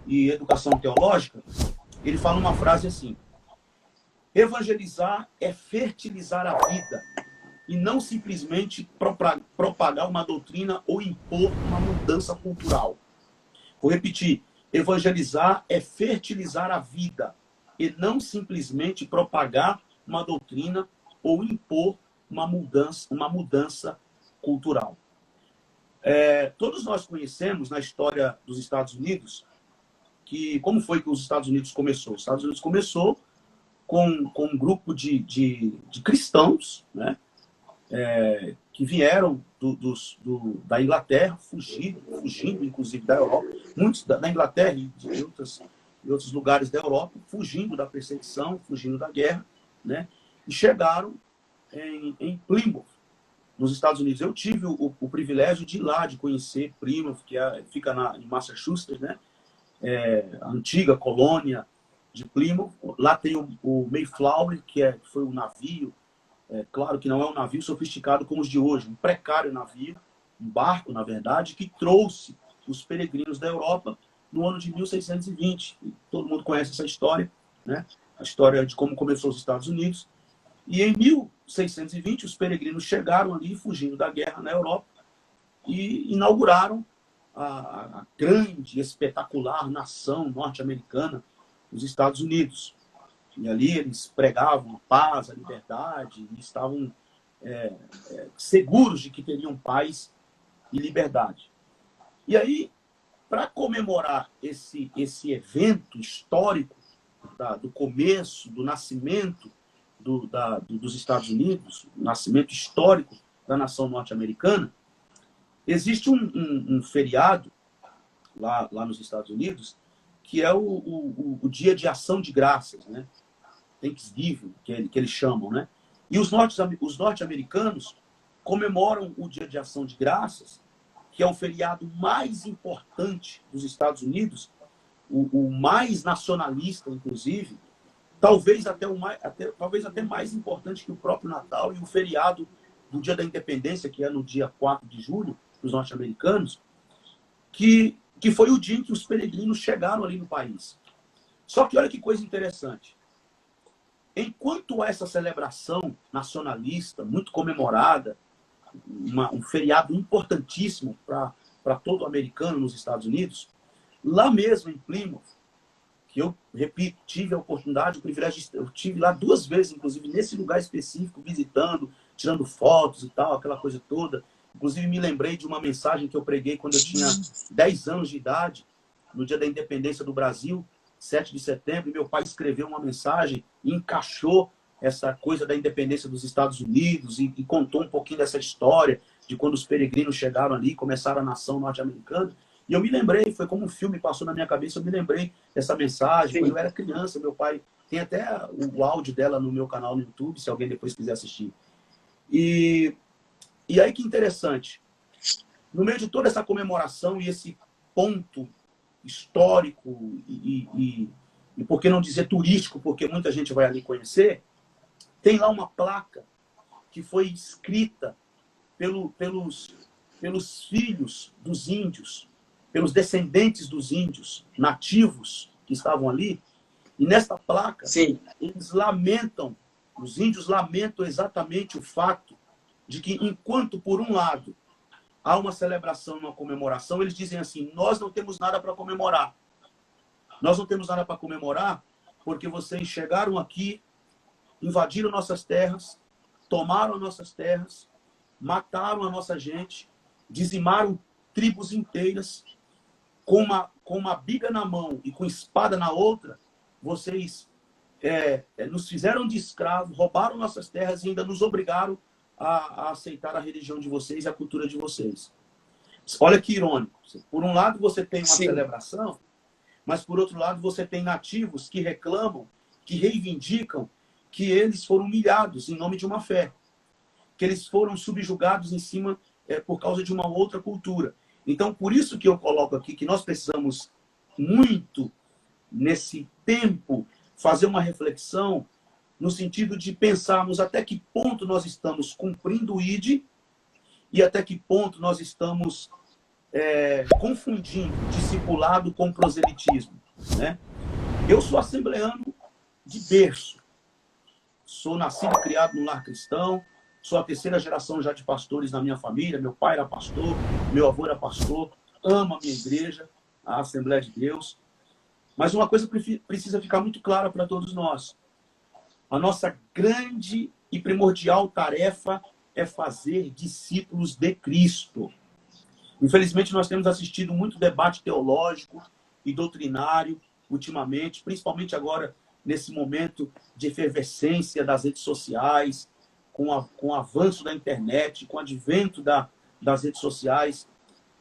e Educação Teológica, ele fala uma frase assim: evangelizar é fertilizar a vida e não simplesmente propagar uma doutrina ou impor uma mudança cultural. Vou repetir: evangelizar é fertilizar a vida e não simplesmente propagar uma doutrina ou impor uma mudança cultural. Todos nós conhecemos na história dos Estados Unidos como foi que os Estados Unidos começou. Os Estados Unidos começou com um grupo de cristãos, né, que vieram da Inglaterra, fugindo inclusive da Europa, muitos da Inglaterra e de outros lugares da Europa, fugindo da perseguição, fugindo da guerra, né, e chegaram em Plymouth, nos Estados Unidos. Eu tive o privilégio de ir lá, de conhecer Plymouth, que fica em Massachusetts, né, a antiga colônia de Plymouth. Lá tem o Mayflower, que foi um navio, claro que não é um navio sofisticado como os de hoje, um precário navio, um barco, na verdade, que trouxe os peregrinos da Europa no ano de 1620. Todo mundo conhece essa história, né? A história de como começou os Estados Unidos. E em 1620, os peregrinos chegaram ali, fugindo da guerra na Europa, e inauguraram a grande, espetacular nação norte-americana, os Estados Unidos. E ali eles pregavam a paz, a liberdade, e estavam seguros de que teriam paz e liberdade. E aí, para comemorar esse evento histórico do começo, do nascimento dos Estados Unidos, o nascimento histórico da nação norte-americana, existe um feriado lá nos Estados Unidos que é o Dia de Ação de Graças, né? Thanksgiving, que eles chamam, né? E os norte-americanos comemoram o Dia de Ação de Graças, que é o feriado mais importante dos Estados Unidos, o mais nacionalista, inclusive, talvez até mais importante que o próprio Natal e o feriado do Dia da Independência, que é no dia 4 de julho, dos norte-americanos, que foi o dia em que os peregrinos chegaram ali no país. Só que olha que coisa interessante. Enquanto essa celebração nacionalista, muito comemorada, um feriado importantíssimo para todo americano nos Estados Unidos, lá mesmo em Plymouth, que eu, repito, tive a oportunidade, o privilégio, eu tive lá 2 vezes, inclusive, nesse lugar específico, visitando, tirando fotos e tal, aquela coisa toda. Inclusive, me lembrei de uma mensagem que eu preguei quando eu tinha 10 anos de idade, no dia da independência do Brasil, 7 de setembro, e meu pai escreveu uma mensagem e encaixou essa coisa da independência dos Estados Unidos e contou um pouquinho dessa história de quando os peregrinos chegaram ali, começaram a nação norte-americana. E eu me lembrei, foi como um filme passou na minha cabeça, eu me lembrei dessa mensagem. Quando eu era criança, meu pai... Tem até o áudio dela no meu canal no YouTube, se alguém depois quiser assistir. E aí que interessante. No meio de toda essa comemoração e esse ponto histórico e por que não dizer turístico, porque muita gente vai ali conhecer, tem lá uma placa que foi escrita pelos filhos dos índios, pelos descendentes dos índios nativos que estavam ali. E nesta placa, Sim, os índios lamentam exatamente o fato de que, enquanto, por um lado, há uma celebração, uma comemoração, eles dizem assim: nós não temos nada para comemorar. Nós não temos nada para comemorar porque vocês chegaram aqui, invadiram nossas terras, tomaram nossas terras, mataram a nossa gente, dizimaram tribos inteiras, com uma biga na mão e com espada na outra, vocês nos fizeram de escravos, roubaram nossas terras e ainda nos obrigaram a aceitar a religião de vocês e a cultura de vocês. Olha que irônico. Por um lado, você tem uma celebração, mas por outro lado, você tem nativos que reclamam, que reivindicam que eles foram humilhados em nome de uma fé, que eles foram subjugados em cima por causa de uma outra cultura. Então, por isso que eu coloco aqui que nós precisamos muito, nesse tempo, fazer uma reflexão no sentido de pensarmos até que ponto nós estamos cumprindo o ID e até que ponto nós estamos confundindo discipulado com proselitismo, né? Eu sou assembleano de berço. Sou nascido e criado num lar cristão. Sou a terceira geração já de pastores na minha família. Meu pai era pastor, meu avô era pastor. Amo a minha igreja, a Assembleia de Deus. Mas uma coisa precisa ficar muito clara para todos nós. A nossa grande e primordial tarefa é fazer discípulos de Cristo. Infelizmente, nós temos assistido muito debate teológico e doutrinário ultimamente, principalmente agora nesse momento de efervescência das redes sociais, com o avanço da internet, com o advento das redes sociais.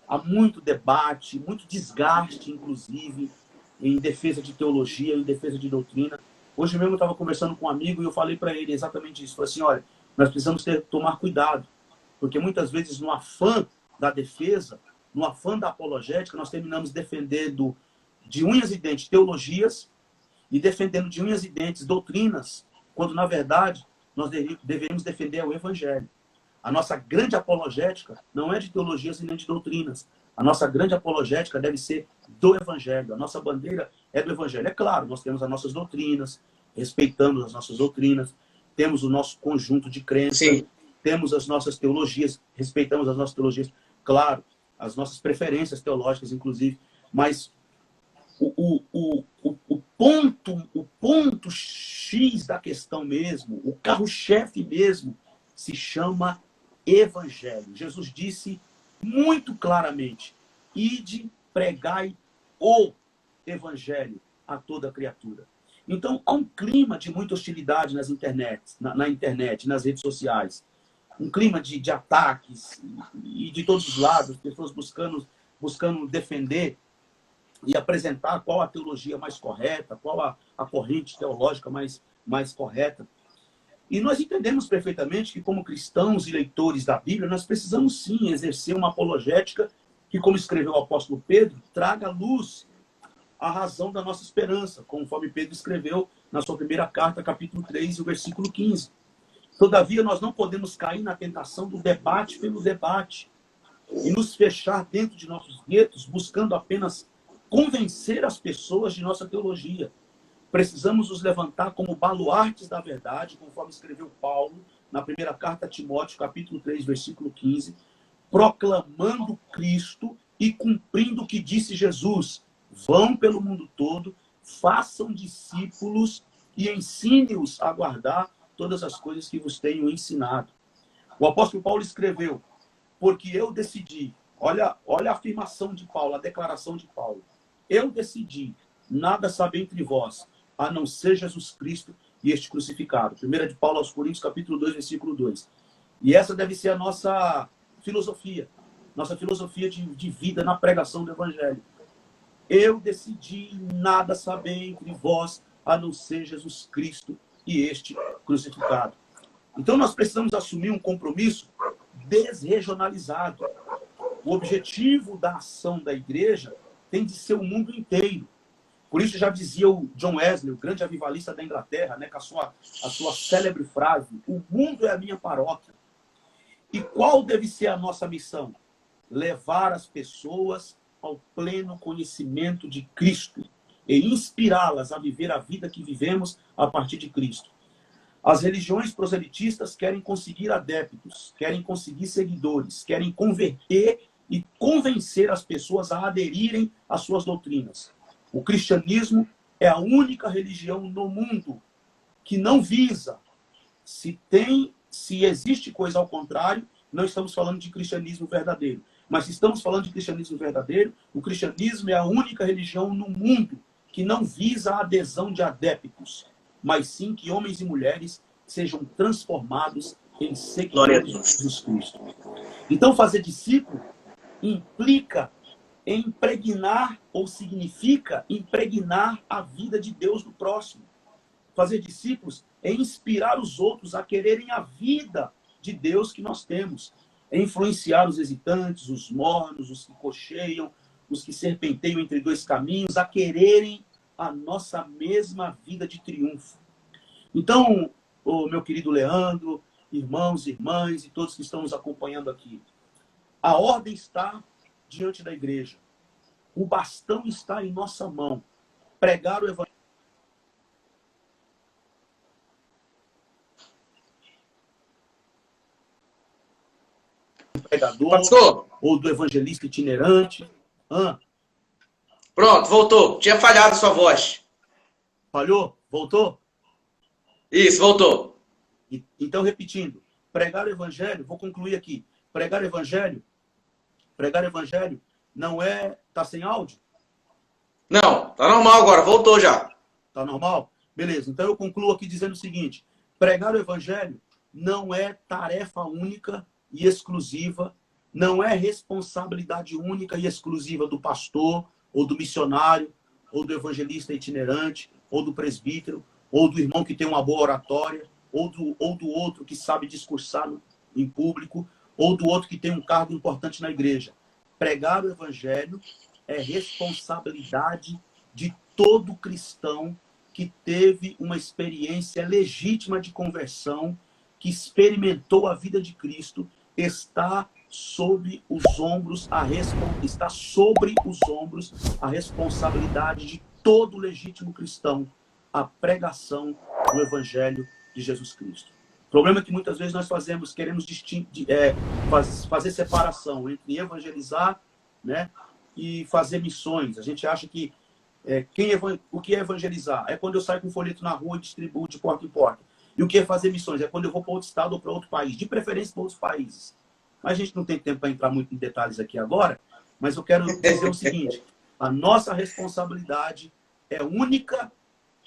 Há muito debate, muito desgaste, inclusive, em defesa de teologia, em defesa de doutrina. Hoje mesmo eu estava conversando com um amigo e eu falei para ele exatamente isso. Falei assim, olha, nós precisamos tomar cuidado, porque muitas vezes no afã da defesa, no afã da apologética, nós terminamos defendendo de unhas e dentes teologias e defendendo de unhas e dentes doutrinas, quando, na verdade, nós deveríamos defender o Evangelho. A nossa grande apologética não é de teologias e nem de doutrinas. A nossa grande apologética deve ser do Evangelho. A nossa bandeira é do Evangelho. É claro, nós temos as nossas doutrinas, respeitamos as nossas doutrinas, temos o nosso conjunto de crenças, sim, temos as nossas teologias, respeitamos as nossas teologias, claro, as nossas preferências teológicas, inclusive, mas o ponto X da questão mesmo, o carro-chefe mesmo, se chama Evangelho. Jesus disse muito claramente, ide, pregai o Evangelho a toda criatura. Então, há um clima de muita hostilidade na internet, nas redes sociais. Um clima de ataques e de todos os lados, pessoas buscando defender e apresentar qual a teologia mais correta, qual a corrente teológica mais correta. E nós entendemos perfeitamente que, como cristãos e leitores da Bíblia, nós precisamos sim exercer uma apologética que, como escreveu o apóstolo Pedro, traga à luz a razão da nossa esperança, conforme Pedro escreveu na sua primeira carta, capítulo 3, o versículo 15. Todavia, nós não podemos cair na tentação do debate pelo debate e nos fechar dentro de nossos guetos, buscando apenas convencer as pessoas de nossa teologia. Precisamos nos levantar como baluartes da verdade, conforme escreveu Paulo na primeira carta a Timóteo, capítulo 3, versículo 15, proclamando Cristo e cumprindo o que disse Jesus. Vão pelo mundo todo, façam discípulos e ensine-os a guardar todas as coisas que vos tenho ensinado. O apóstolo Paulo escreveu, porque eu decidi, olha a afirmação de Paulo, a declaração de Paulo, eu decidi nada saber entre vós, a não ser Jesus Cristo e este crucificado. 1 de Paulo aos Coríntios, capítulo 2, versículo 2. E essa deve ser a nossa filosofia de vida na pregação do Evangelho. Eu decidi nada saber entre vós, a não ser Jesus Cristo e este crucificado. Então nós precisamos assumir um compromisso desregionalizado. O objetivo da ação da igreja tem de ser o mundo inteiro. Por isso já dizia o John Wesley, o grande avivalista da Inglaterra, né, com a sua célebre frase, o mundo é a minha paróquia. E qual deve ser a nossa missão? Levar as pessoas ao pleno conhecimento de Cristo e inspirá-las a viver a vida que vivemos a partir de Cristo. As religiões proselitistas querem conseguir adeptos, querem conseguir seguidores, querem converter e convencer as pessoas a aderirem às suas doutrinas. O cristianismo é a única religião no mundo que não visa. Se existe coisa ao contrário, não estamos falando de cristianismo verdadeiro. Mas se estamos falando de cristianismo verdadeiro, o cristianismo é a única religião no mundo que não visa a adesão de adeptos, mas sim que homens e mulheres sejam transformados em seguidores de Jesus Cristo. Então, fazer discípulo implica impregnar, ou significa impregnar a vida de Deus no próximo. Fazer discípulos é inspirar os outros a quererem a vida de Deus que nós temos. É influenciar os hesitantes, os mornos, os que cocheiam, os que serpenteiam entre dois caminhos, a quererem a nossa mesma vida de triunfo. Então, o meu querido Leandro, irmãos, irmãs e todos que estão nos acompanhando aqui, a ordem está diante da igreja. O bastão está em nossa mão. Pregar o evangelho. Do pregador, Pastor, ou do evangelista itinerante. pronto, voltou. Tinha falhado sua voz. Falhou? Voltou? Isso, voltou. Então, repetindo, pregar o evangelho, vou concluir aqui. Pregar o evangelho não é... Tá sem áudio? Não, tá normal agora, voltou já. Tá normal? Beleza, então eu concluo aqui dizendo o seguinte: pregar o evangelho não é tarefa única e exclusiva, não é responsabilidade única e exclusiva do pastor, ou do missionário, ou do evangelista itinerante, ou do presbítero, ou do irmão que tem uma boa oratória, ou do outro que sabe discursar em público, ou do outro que tem um cargo importante na igreja. Pregar o evangelho é responsabilidade de todo cristão que teve uma experiência legítima de conversão, que experimentou a vida de Cristo, está sobre os ombros a responsabilidade de todo legítimo cristão, a pregação do evangelho de Jesus Cristo. O problema é que muitas vezes nós queremos fazer separação entre evangelizar, né, e fazer missões. A gente acha que o que é evangelizar? É quando eu saio com um folheto na rua e distribuo de porta em porta. E o que é fazer missões? É quando eu vou para outro estado ou para outro país, de preferência para outros países. Mas a gente não tem tempo para entrar muito em detalhes aqui agora, mas eu quero dizer o seguinte: a nossa responsabilidade é única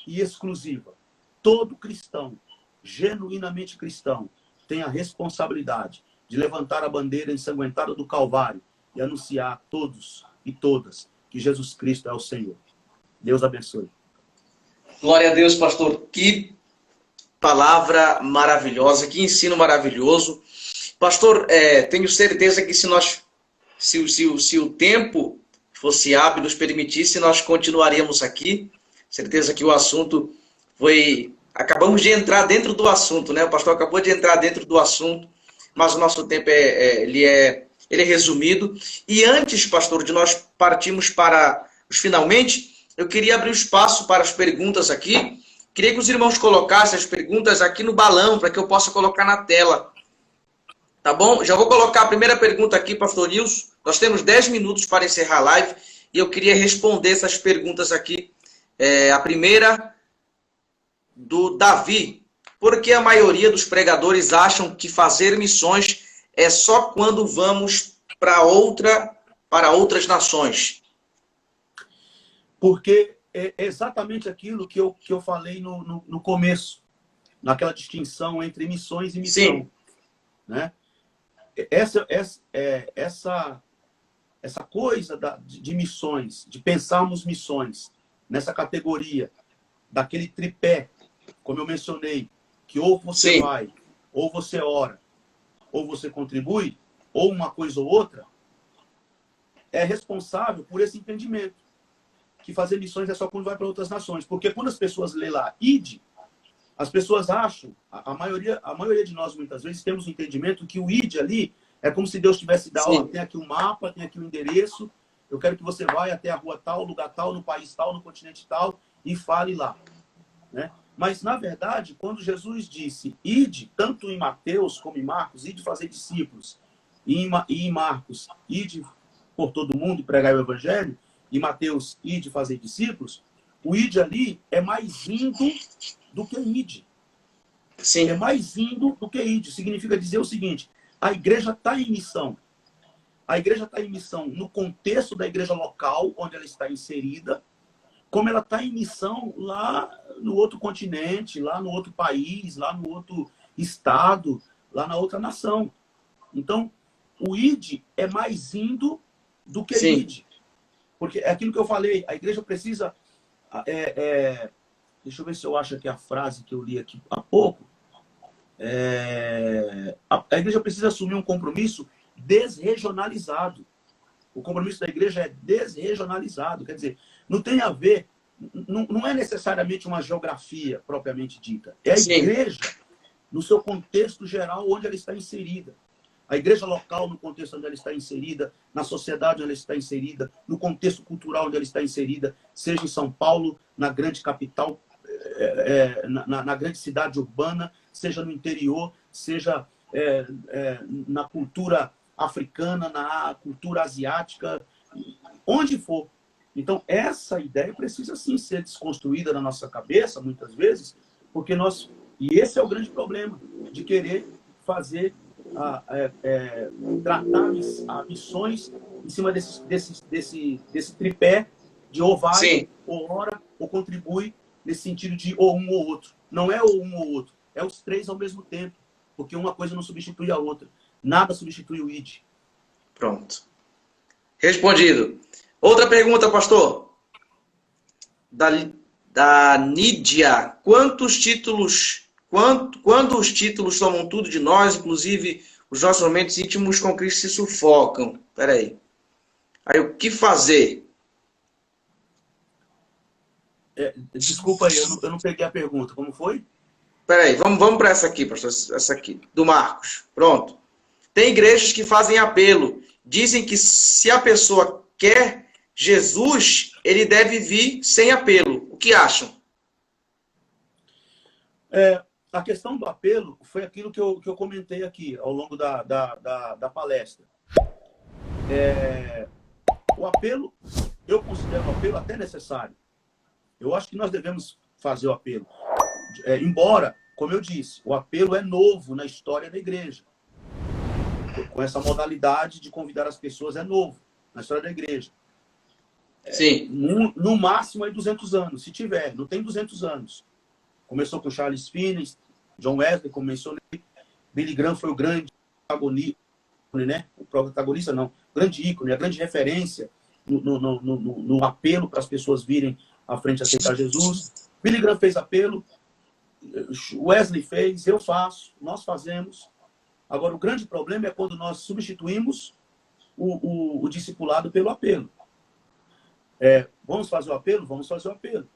e exclusiva. Todo cristão, genuinamente cristão, tem a responsabilidade de levantar a bandeira ensanguentada do Calvário e anunciar a todos e todas que Jesus Cristo é o Senhor. Deus abençoe. Glória a Deus, pastor. Que palavra maravilhosa, que ensino maravilhoso. Pastor, tenho certeza que se o tempo fosse hábil, nos permitisse, nós continuaríamos aqui. Certeza que o assunto acabamos de entrar dentro do assunto, né? O pastor acabou de entrar dentro do assunto, mas o nosso tempo ele é resumido. E antes, pastor, de nós partirmos para os finalmente, eu queria abrir o espaço para as perguntas aqui. Queria que os irmãos colocassem as perguntas aqui no balão, para que eu possa colocar na tela. Tá bom? Já vou colocar a primeira pergunta aqui, pastor Nilson. Nós temos 10 minutos para encerrar a live e eu queria responder essas perguntas aqui. A primeira, do Davi. Por que a maioria dos pregadores acham que fazer missões é só quando vamos para outras nações? Porque é exatamente aquilo que eu falei no começo, naquela distinção entre missões e missão. Sim. Né? Essa coisa de missões, de pensarmos missões nessa categoria, daquele tripé, como eu mencionei, que ou você Sim. vai, ou você ora, ou você contribui, ou uma coisa ou outra, é responsável por esse entendimento, que fazer missões é só quando vai para outras nações. Porque quando as pessoas lêem lá, ide, as pessoas acham, a maioria de nós muitas vezes temos o entendimento que o ide ali é como se Deus tivesse dado, tem aqui um mapa, tem aqui um endereço, eu quero que você vá até a rua tal, lugar tal, no país tal, no continente tal, e fale lá. Né? Mas, na verdade, quando Jesus disse, ide, tanto em Mateus como em Marcos, ide fazer discípulos, e em Marcos, ide por todo mundo e pregar o evangelho, e Mateus, ide fazer discípulos, o ide ali é mais indo do que ide. Sim. É mais indo do que ide. Significa dizer o seguinte: a igreja está em missão. A igreja está em missão no contexto da igreja local, onde ela está inserida, como ela está em missão lá no outro continente, lá no outro país, lá no outro estado, lá na outra nação. Então, o ide é mais indo do que ide. Porque é aquilo que eu falei, a igreja precisa... deixa eu ver se eu acho aqui a frase que eu li aqui há pouco. A igreja precisa assumir um compromisso desregionalizado. O compromisso da igreja é desregionalizado. Quer dizer, não tem a ver não é necessariamente uma geografia propriamente dita. É a Sim. igreja no seu contexto geral onde ela está inserida. A igreja local no contexto onde ela está inserida, na sociedade onde ela está inserida, no contexto cultural onde ela está inserida, seja em São Paulo, na grande capital, na grande cidade urbana, seja no interior, seja na cultura africana, na cultura asiática, onde for. Então, essa ideia precisa sim ser desconstruída na nossa cabeça, muitas vezes, porque e esse é o grande problema, de querer fazer, tratar missões em cima desse tripé de ou vai, Sim. ou ora, ou contribui, nesse sentido de ou um ou outro. Não é ou um ou outro, é os três ao mesmo tempo, porque uma coisa não substitui a outra. Nada substitui o ID. Pronto. Respondido. Outra pergunta, pastor. Da Nídia. Quando os títulos tomam tudo de nós, inclusive os nossos momentos íntimos com Cristo se sufocam. Peraí. Aí, o que fazer? Desculpa aí, eu não peguei a pergunta. Como foi? Peraí, vamos para essa aqui, pastor. Essa aqui, do Marcos. Pronto. Tem igrejas que fazem apelo. Dizem que se a pessoa quer Jesus, ele deve vir sem apelo. O que acham? A questão do apelo foi aquilo que eu comentei aqui ao longo da palestra. O apelo, eu considero o apelo até necessário. Eu acho que nós devemos fazer o apelo. Embora, como eu disse, o apelo é novo na história da igreja. Com essa modalidade de convidar as pessoas, é novo na história da igreja. Sim. No máximo aí 200 anos, se tiver. Não tem 200 anos. Começou com Charles Finney, John Wesley, como mencionei. Billy Graham foi o grande protagonista, né? O protagonista não, grande ícone, a grande referência no apelo para as pessoas virem à frente a aceitar Jesus. Billy Graham fez apelo, Wesley fez, eu faço, nós fazemos. Agora, o grande problema é quando nós substituímos o discipulado pelo apelo. Vamos fazer o apelo? Vamos fazer o apelo.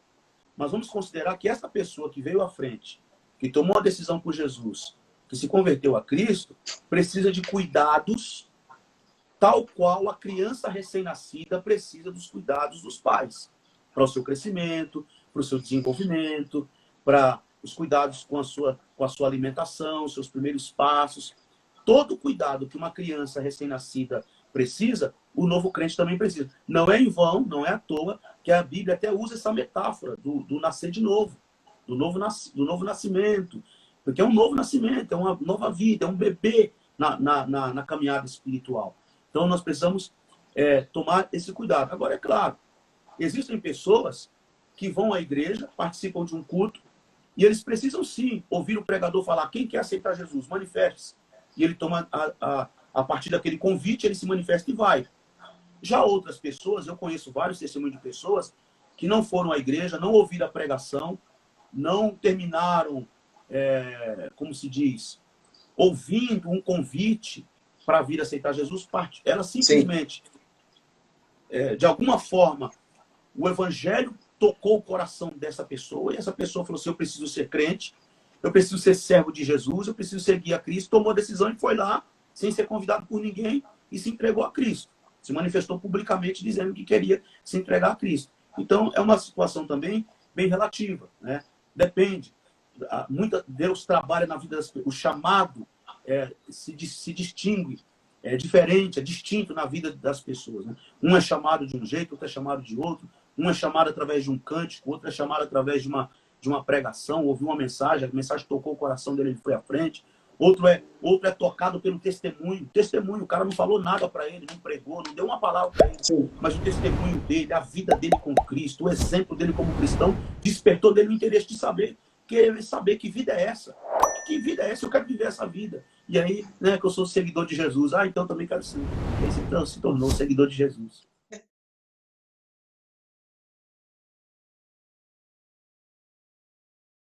Mas vamos considerar que essa pessoa que veio à frente, que tomou a decisão por Jesus, que se converteu a Cristo, precisa de cuidados tal qual a criança recém-nascida precisa dos cuidados dos pais. Para o seu crescimento, para o seu desenvolvimento, para os cuidados com a sua alimentação, seus primeiros passos. Todo cuidado que uma criança recém-nascida precisa, o novo crente também precisa. Não é em vão, não é à toa, que a Bíblia até usa essa metáfora do nascer de novo, do novo nascimento. Porque é um novo nascimento, é uma nova vida, é um bebê na caminhada espiritual. Então nós precisamos tomar esse cuidado. Agora, é claro, existem pessoas que vão à igreja, participam de um culto, e eles precisam sim ouvir o pregador falar: quem quer aceitar Jesus, manifeste-se. E ele toma, a partir daquele convite, ele se manifesta e vai. Já outras pessoas, eu conheço vários testemunhos de pessoas que não foram à igreja, não ouviram a pregação, não terminaram, como se diz, ouvindo um convite para vir aceitar Jesus. Ela simplesmente, de alguma forma, o evangelho tocou o coração dessa pessoa, e essa pessoa falou assim: eu preciso ser crente, eu preciso ser servo de Jesus, eu preciso seguir a Cristo. Tomou a decisão e foi lá, sem ser convidado por ninguém, e se entregou a Cristo. Se manifestou publicamente dizendo que queria se entregar a Cristo. Então, é uma situação também bem relativa, né? Depende. Deus trabalha na vida das pessoas. O chamado se distingue, é diferente, é distinto na vida das pessoas, né? Um é chamado de um jeito, outro é chamado de outro. Um é chamado através de um cântico, outro é chamado através de uma pregação, ouviu uma mensagem, a mensagem tocou o coração dele, ele foi à frente. Outro é tocado pelo testemunho. Testemunho, o cara não falou nada para ele, não pregou, não deu uma palavra para ele. Sim. Mas o testemunho dele, a vida dele com Cristo, o exemplo dele como cristão, despertou dele o interesse de querer saber que vida é essa. Que vida é essa? Eu quero viver essa vida. E aí, né, que eu sou seguidor de Jesus. Então também quero ser. Ele se tornou seguidor de Jesus.